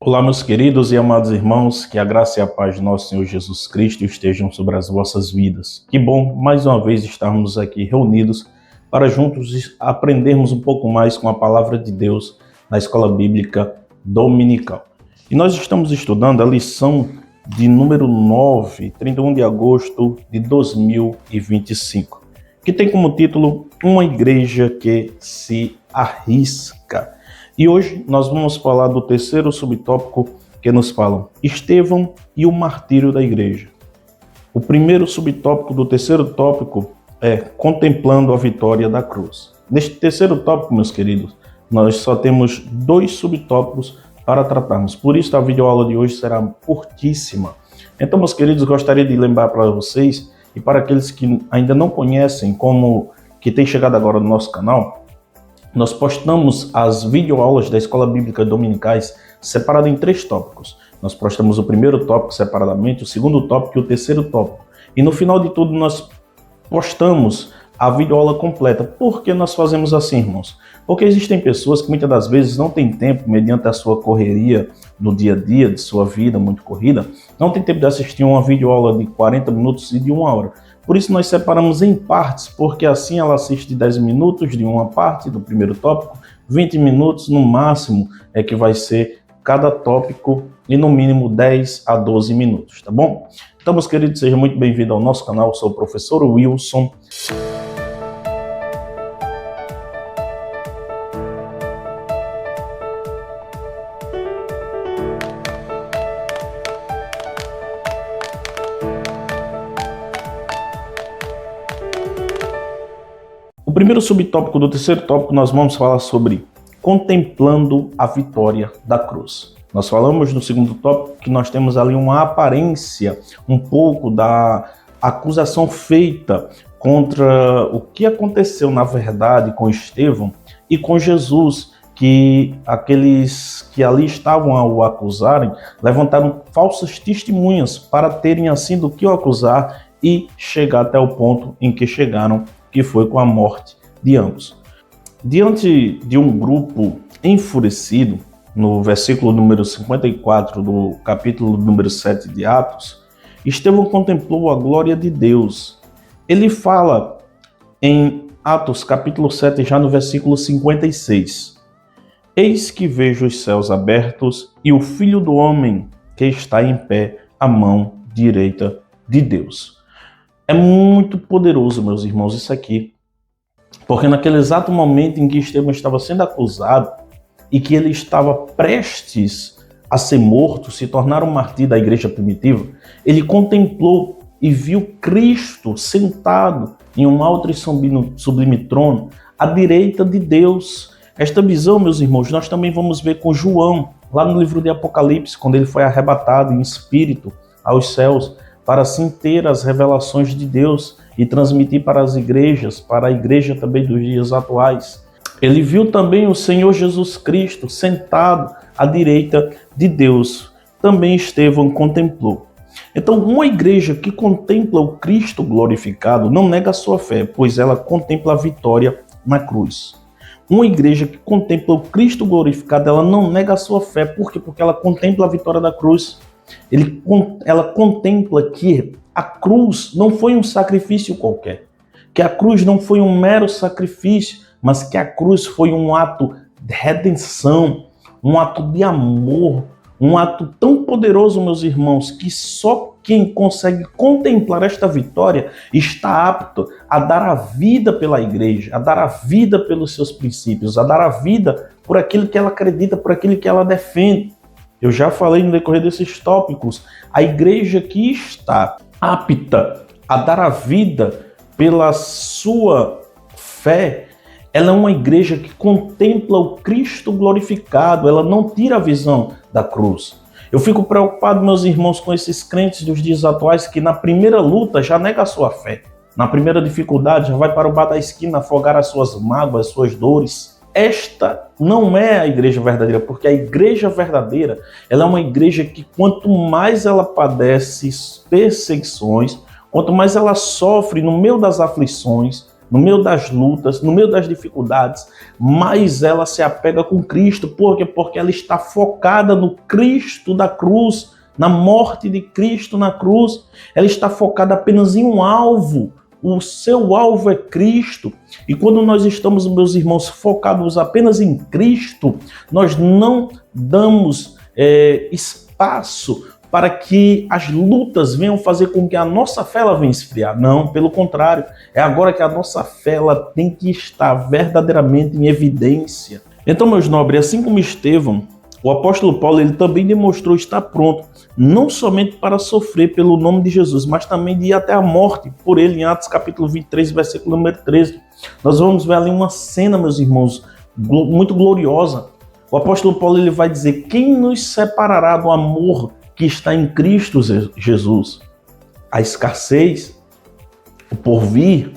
Olá, meus queridos e amados irmãos, que a graça e a paz de nosso Senhor Jesus Cristo estejam sobre as vossas vidas. Que bom, mais uma vez, estarmos aqui reunidos para juntos aprendermos um pouco mais com a palavra de Deus na Escola Bíblica Dominical. E nós estamos estudando a lição de número 9, 31 de agosto de 2025, que tem como título Uma Igreja que se Arrisca. E hoje nós vamos falar do terceiro subtópico que nos fala Estevão e o martírio da igreja. O primeiro subtópico do terceiro tópico é Contemplando a vitória da cruz. Neste terceiro tópico, meus queridos, nós só temos 2 subtópicos para tratarmos. Por isso a videoaula de hoje será curtíssima. Então, meus queridos, gostaria de lembrar para vocês e para aqueles que ainda não conhecem, como que tem chegado agora no nosso canal, nós postamos as videoaulas da Escola Bíblica Dominicais separadas em 3 tópicos. Nós postamos o primeiro tópico separadamente, o segundo tópico e o terceiro tópico. E no final de tudo nós postamos a videoaula completa. Por que nós fazemos assim, irmãos? Porque existem pessoas que muitas das vezes não têm tempo, mediante a sua correria no dia a dia, de sua vida muito corrida, não tem tempo de assistir uma videoaula de 40 minutos e de 1 hora. Por isso nós separamos em partes, porque assim ela assiste 10 minutos de uma parte do primeiro tópico, 20 minutos no máximo é que vai ser cada tópico e no mínimo 10 a 12 minutos, tá bom? Então, meus queridos, sejam muito bem-vindos ao nosso canal, eu sou o professor Wilson. O primeiro subtópico do terceiro tópico nós vamos falar sobre contemplando a vitória da cruz. Nós falamos no segundo tópico que nós temos ali uma aparência, um pouco da acusação feita contra o que aconteceu na verdade com Estevão e com Jesus, que aqueles que ali estavam a o acusarem levantaram falsas testemunhas para terem assim do que o acusar e chegar até o ponto em que chegaram, que foi com a morte de ambos. Diante de um grupo enfurecido, no versículo número 54 do capítulo número 7 de Atos, Estevão contemplou a glória de Deus. Ele fala em Atos capítulo 7, já no versículo 56. Eis que vejo os céus abertos e o Filho do Homem que está em pé à mão direita de Deus. É muito poderoso, meus irmãos, isso aqui. Porque naquele exato momento em que Estevão estava sendo acusado e que ele estava prestes a ser morto, se tornar um martírio da igreja primitiva, ele contemplou e viu Cristo sentado em um alto e sublime trono à direita de Deus. Esta visão, meus irmãos, nós também vamos ver com João, lá no livro de Apocalipse, quando ele foi arrebatado em espírito aos céus, para assim ter as revelações de Deus e transmitir para as igrejas, para a igreja também dos dias atuais. Ele viu também o Senhor Jesus Cristo sentado à direita de Deus. Também Estevão contemplou. Então, uma igreja que contempla o Cristo glorificado não nega a sua fé, pois ela contempla a vitória na cruz. Uma igreja que contempla o Cristo glorificado, ela não nega a sua fé. Por quê? Porque ela contempla a vitória da cruz. Ela contempla que a cruz não foi um sacrifício qualquer, que a cruz não foi um mero sacrifício, mas que a cruz foi um ato de redenção, um ato de amor, um ato tão poderoso, meus irmãos, que só quem consegue contemplar esta vitória está apto a dar a vida pela igreja, a dar a vida pelos seus princípios, a dar a vida por aquilo que ela acredita, por aquilo que ela defende. Eu já falei no decorrer desses tópicos, a igreja que está apta a dar a vida pela sua fé, ela é uma igreja que contempla o Cristo glorificado, ela não tira a visão da cruz. Eu fico preocupado, meus irmãos, com esses crentes dos dias atuais que na primeira luta já nega a sua fé, na primeira dificuldade já vai para o bar da esquina afogar as suas mágoas, as suas dores. Esta não é a igreja verdadeira, porque a igreja verdadeira, ela é uma igreja que quanto mais ela padece perseguições, quanto mais ela sofre no meio das aflições, no meio das lutas, no meio das dificuldades, mais ela se apega com Cristo. Por quê? Porque ela está focada no Cristo da cruz, na morte de Cristo na cruz. Ela está focada apenas em um alvo. O seu alvo é Cristo. E quando nós estamos, meus irmãos, focados apenas em Cristo, nós não damos espaço para que as lutas venham fazer com que a nossa fé ela venha esfriar. Não, pelo contrário. É agora que a nossa fé ela tem que estar verdadeiramente em evidência. Então, meus nobres, assim como Estevão, o apóstolo Paulo ele também demonstrou estar pronto, não somente para sofrer pelo nome de Jesus, mas também de ir até a morte por ele, em Atos capítulo 23, versículo número 13. Nós vamos ver ali uma cena, meus irmãos, muito gloriosa. O apóstolo Paulo ele vai dizer: quem nos separará do amor que está em Cristo Jesus? A escassez, o porvir,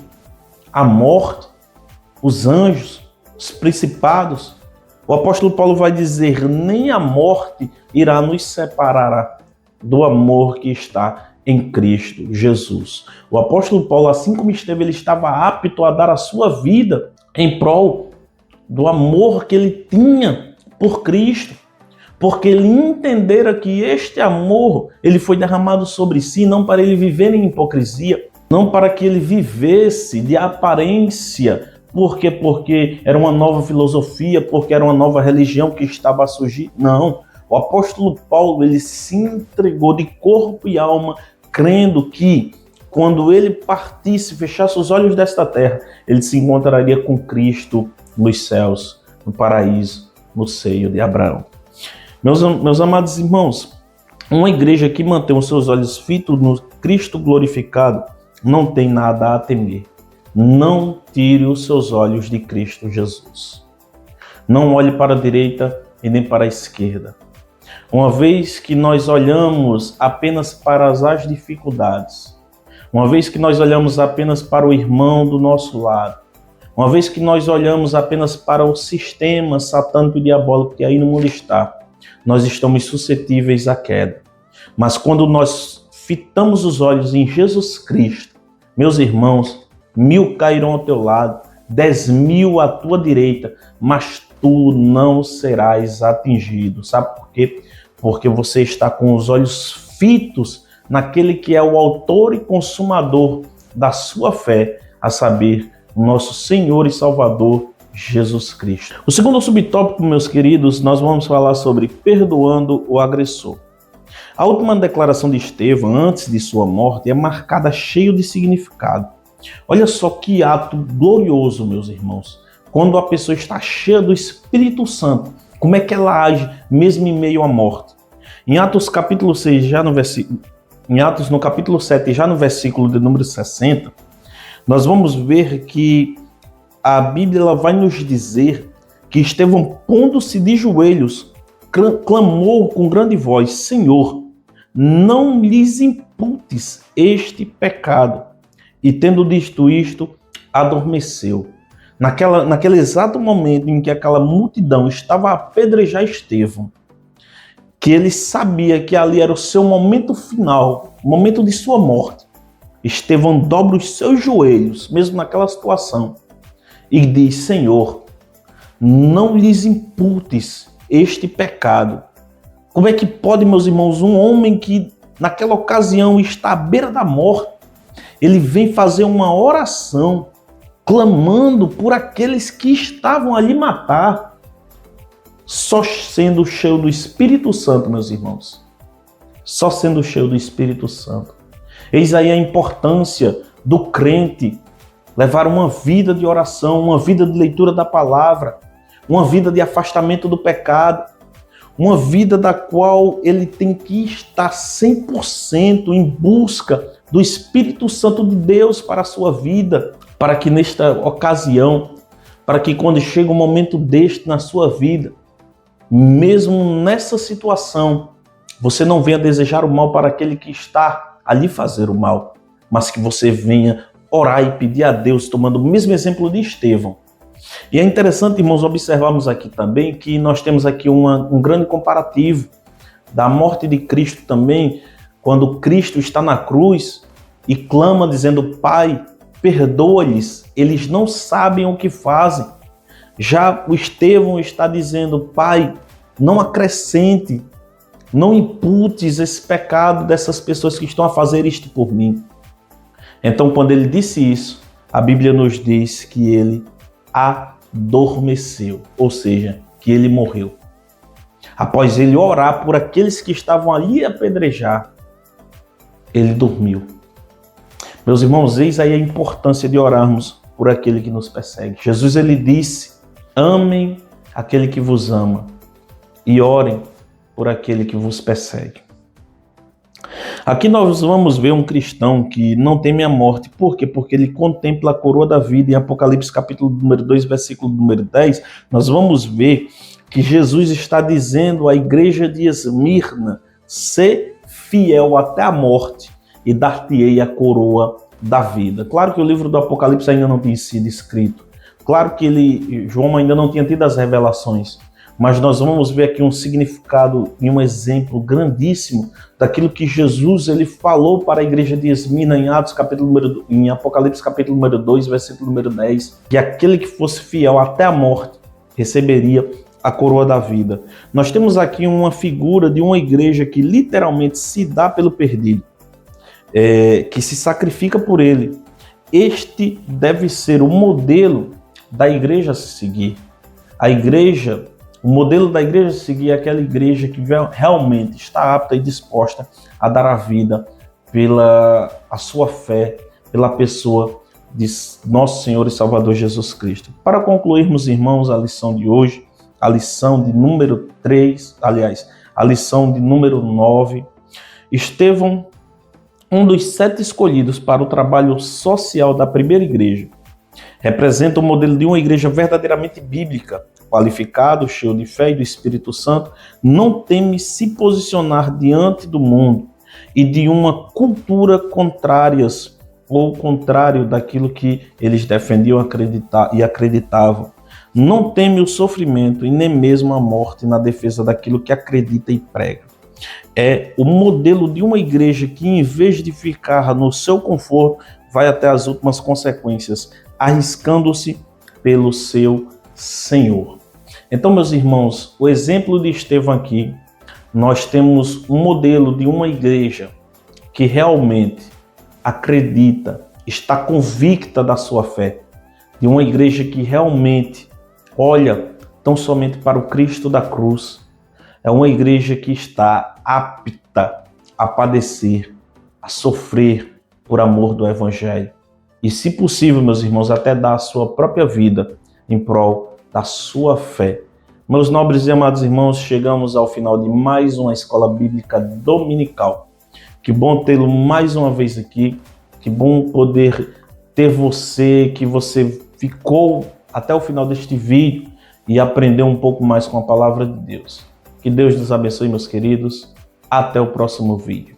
a morte, os anjos, os principados. O apóstolo Paulo vai dizer: nem a morte irá nos separar do amor que está em Cristo Jesus. O apóstolo Paulo, assim como esteve, ele estava apto a dar a sua vida em prol do amor que ele tinha por Cristo, porque ele entendera que este amor ele foi derramado sobre si, não para ele viver em hipocrisia, não para que ele vivesse de aparência. Por quê? Porque era uma nova filosofia, porque era uma nova religião que estava a surgir. Não. O apóstolo Paulo, ele se entregou de corpo e alma, crendo que quando ele partisse, fechasse os olhos desta terra, ele se encontraria com Cristo nos céus, no paraíso, no seio de Abraão. Meus amados irmãos, uma igreja que mantém os seus olhos fitos no Cristo glorificado não tem nada a temer. Não tire os seus olhos de Cristo Jesus. Não olhe para a direita e nem para a esquerda. Uma vez que nós olhamos apenas para as dificuldades, uma vez que nós olhamos apenas para o irmão do nosso lado, uma vez que nós olhamos apenas para o sistema satânico e diabólico que aí no mundo está, nós estamos suscetíveis à queda. Mas quando nós fitamos os olhos em Jesus Cristo, meus irmãos, 1000 cairão ao teu lado, 10.000 à tua direita, mas tu não serás atingido. Sabe por quê? Porque você está com os olhos fitos naquele que é o autor e consumador da sua fé, a saber, o nosso Senhor e Salvador, Jesus Cristo. O segundo subtópico, meus queridos, nós vamos falar sobre perdoando o agressor. A última declaração de Estevão, antes de sua morte, é marcada cheio de significado. Olha só que ato glorioso, meus irmãos. Quando a pessoa está cheia do Espírito Santo, como é que ela age mesmo em meio à morte? Em Atos capítulo 6, no capítulo 7, já no versículo de número 60, nós vamos ver que a Bíblia ela vai nos dizer que Estevão, pondo-se de joelhos, clamou com grande voz: Senhor, não lhes imputes este pecado. E tendo dito isto, adormeceu. Naquele exato momento em que aquela multidão estava a apedrejar Estevão, que ele sabia que ali era o seu momento final, o momento de sua morte, Estevão dobra os seus joelhos, mesmo naquela situação, e diz: Senhor, não lhes imputes este pecado. Como é que pode, meus irmãos, um homem que naquela ocasião está à beira da morte, ele vem fazer uma oração, clamando por aqueles que estavam ali matar, só sendo cheio do Espírito Santo, meus irmãos. Só sendo cheio do Espírito Santo. Eis aí a importância do crente levar uma vida de oração, uma vida de leitura da palavra, uma vida de afastamento do pecado, uma vida da qual ele tem que estar 100% em busca do Espírito Santo de Deus para a sua vida, para que nesta ocasião, para que quando chega um momento deste na sua vida, mesmo nessa situação, você não venha desejar o mal para aquele que está ali fazer o mal, mas que você venha orar e pedir a Deus, tomando o mesmo exemplo de Estevão. E é interessante, irmãos, observarmos aqui também que nós temos aqui um grande comparativo da morte de Cristo também, quando Cristo está na cruz e clama dizendo: Pai, perdoa-lhes, eles não sabem o que fazem. Já o Estevão está dizendo: Pai, não acrescente, não imputes esse pecado dessas pessoas que estão a fazer isto por mim. Então, quando ele disse isso, a Bíblia nos diz que ele adormeceu, ou seja, que ele morreu. Após ele orar por aqueles que estavam ali a apedrejar, ele dormiu. Meus irmãos, eis aí a importância de orarmos por aquele que nos persegue. Jesus, ele disse: amem aquele que vos ama e orem por aquele que vos persegue. Aqui nós vamos ver um cristão que não teme a morte. Por quê? Porque ele contempla a coroa da vida. Em Apocalipse capítulo número 2, versículo número 10, nós vamos ver que Jesus está dizendo à igreja de Esmirna: sê fiel até a morte e dar-te-ei a coroa da vida. Claro que o livro do Apocalipse ainda não tinha sido escrito. Claro que João ainda não tinha tido as revelações. Mas nós vamos ver aqui um significado e um exemplo grandíssimo daquilo que Jesus ele falou para a igreja de Esmirna em Apocalipse capítulo número 2, versículo número 10, que aquele que fosse fiel até a morte receberia a coroa da vida. Nós temos aqui uma figura de uma igreja que literalmente se dá pelo perdido, que se sacrifica por ele. Este deve ser o modelo da igreja a se seguir. O modelo da igreja a seguir é aquela igreja que realmente está apta e disposta a dar a vida pela a sua fé, pela pessoa de nosso Senhor e Salvador Jesus Cristo. Para concluirmos, irmãos, a lição de hoje, a lição de número 3, aliás, a lição de número 9, Estevão, um dos 7 escolhidos para o trabalho social da primeira igreja, representa o modelo de uma igreja verdadeiramente bíblica, qualificado, cheio de fé e do Espírito Santo, não teme se posicionar diante do mundo e de uma cultura contrárias ou contrário daquilo que eles defendiam e acreditavam. Não teme o sofrimento e nem mesmo a morte na defesa daquilo que acredita e prega. É o modelo de uma igreja que, em vez de ficar no seu conforto, vai até as últimas consequências, arriscando-se pelo seu Senhor. Então, meus irmãos, o exemplo de Estevão aqui, nós temos um modelo de uma igreja que realmente acredita, está convicta da sua fé, de uma igreja que realmente olha tão somente para o Cristo da cruz. É uma igreja que está apta a padecer, a sofrer por amor do Evangelho. E, se possível, meus irmãos, até dar a sua própria vida em prol da sua fé. Meus nobres e amados irmãos, chegamos ao final de mais uma Escola Bíblica Dominical. Que bom tê-lo mais uma vez aqui. Que bom poder ter você, que você ficou até o final deste vídeo e aprendeu um pouco mais com a palavra de Deus. Que Deus nos abençoe, meus queridos. Até o próximo vídeo.